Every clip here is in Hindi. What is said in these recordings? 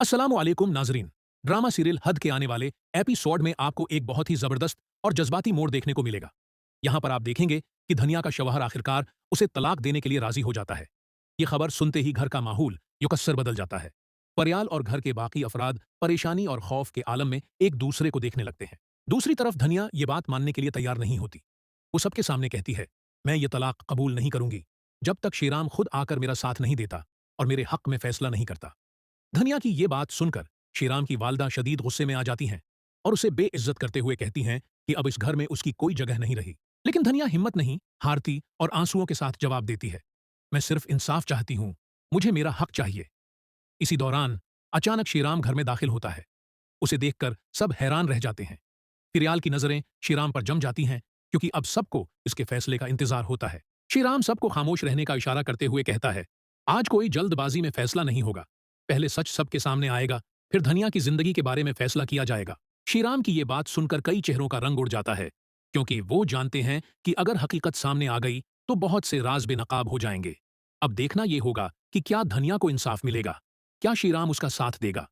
अस्सलामुअलैकुम नाजरीन। ड्रामा सीरियल हद के आने वाले एपिसोड में आपको एक बहुत ही जबरदस्त और जज्बाती मोड़ देखने को मिलेगा। यहां पर आप देखेंगे कि धनिया का शौहर आखिरकार उसे तलाक देने के लिए राजी हो जाता है। ये खबर सुनते ही घर का माहौल युकस्सर बदल जाता है। परियाल और घर के बाकी अफराद परेशानी और खौफ के आलम में एक दूसरे को देखने लगते हैं। दूसरी तरफ धनिया ये बात मानने के लिए तैयार नहीं होती। वो सबके सामने कहती है, मैं ये तलाक कबूल नहीं करूंगी जब तक श्रीराम खुद आकर मेरा साथ नहीं देता और मेरे हक में फैसला नहीं करता। धनिया की ये बात सुनकर श्रीराम की वालदा शदीद गुस्से में आ जाती हैं और उसे बेइज्जत करते हुए कहती हैं कि अब इस घर में उसकी कोई जगह नहीं रही। लेकिन धनिया हिम्मत नहीं हारती और आंसुओं के साथ जवाब देती है, मैं सिर्फ इंसाफ चाहती हूं, मुझे मेरा हक चाहिए। इसी दौरान अचानक श्रीराम घर में दाखिल होता है। उसे देखकर सब हैरान रह जाते हैं। फिरयाल की नजरें श्रीराम पर जम जाती हैं क्योंकि अब सबको इसके फैसले का इंतजार होता है। श्रीराम सबको खामोश रहने का इशारा करते हुए कहता है, आज कोई जल्दबाजी में फैसला नहीं होगा। पहले सच सबके सामने आएगा, फिर धनिया की जिंदगी के बारे में फैसला किया जाएगा। श्रीराम की ये बात सुनकर कई चेहरों का रंग उड़ जाता है क्योंकि वो जानते हैं कि अगर हकीकत सामने आ गई तो बहुत से राज बेनकाब हो जाएंगे। अब देखना यह होगा कि क्या धनिया को इंसाफ मिलेगा, क्या श्रीराम उसका साथ देगा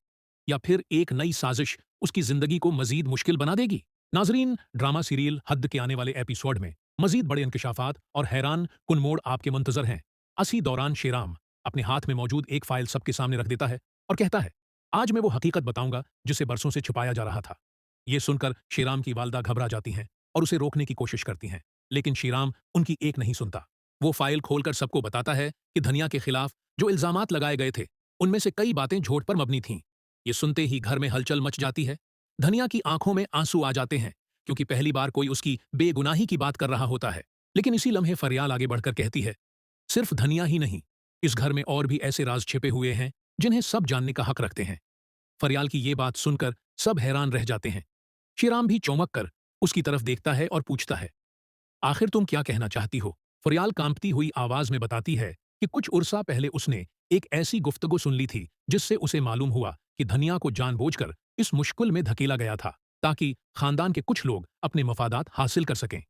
या फिर एक नई साजिश उसकी जिंदगी को मजीद मुश्किल बना देगी। नाजरीन, ड्रामा सीरियल हद के आने वाले एपिसोड में मजीद बड़े इंकशाफात और हैरान कुन मोड़ आपके मुंतजर हैं। इसी दौरान श्रीराम अपने हाथ में मौजूद एक फाइल सबके सामने रख देता है और कहता है, आज मैं वो हकीकत बताऊंगा जिसे बरसों से छुपाया जा रहा था। ये सुनकर श्रीराम की वालदा घबरा जाती हैं और उसे रोकने की कोशिश करती हैं, लेकिन श्रीराम उनकी एक नहीं सुनता। वो फाइल खोलकर सबको बताता है कि धनिया के खिलाफ जो इल्जामात लगाए गए थे उनमें से कई बातें झूठ पर मबनी थीं। ये सुनते ही घर में हलचल मच जाती है। धनिया की आंखों में आंसू आ जाते हैं क्योंकि पहली बार कोई उसकी बेगुनाही की बात कर रहा होता है। लेकिन इसी लम्हे फरियाल आगे बढ़कर कहती है, सिर्फ धनिया ही नहीं, इस घर में और भी ऐसे राज छिपे हुए हैं जिन्हें सब जानने का हक रखते हैं। फरियाल की ये बात सुनकर सब हैरान रह जाते हैं। श्रीराम भी चौंक कर उसकी तरफ देखता है और पूछता है, आखिर तुम क्या कहना चाहती हो। फरियाल कांपती हुई आवाज में बताती है कि कुछ उरसा पहले उसने एक ऐसी गुफ्तगू सुन ली थी जिससे उसे मालूम हुआ कि धनिया को जानबूझकर इस मुश्किल में धकेला गया था ताकि खानदान के कुछ लोग अपने मफादात हासिल कर सकें।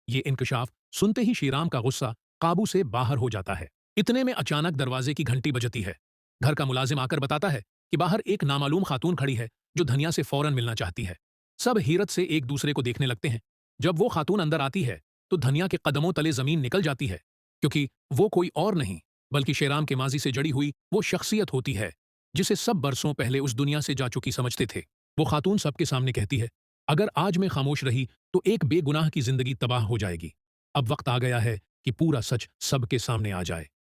ये इंकशाफ सुनते ही श्रीराम का गुस्सा काबू से बाहर हो जाता है। इतने में अचानक दरवाजे की घंटी बजती है। घर का मुलाजिम आकर बताता है कि बाहर एक नामालूम खातून खड़ी है जो धनिया से फौरन मिलना चाहती है। सब हैरत से एक दूसरे को देखने लगते हैं। जब वो खातून अंदर आती है तो धनिया के कदमों तले जमीन निकल जाती है क्योंकि वो कोई और नहीं बल्कि श्रीराम के माजी से जड़ी हुई वो शख्सियत होती है जिसे सब बरसों पहले उस दुनिया से जा चुकी समझते थे। वो खातून सबके सामने कहती है, अगर आज मैं खामोश रही तो एक बेगुनाह की जिंदगी तबाह हो जाएगी। अब वक्त आ गया है कि पूरा सच सबके सामने आ जाए।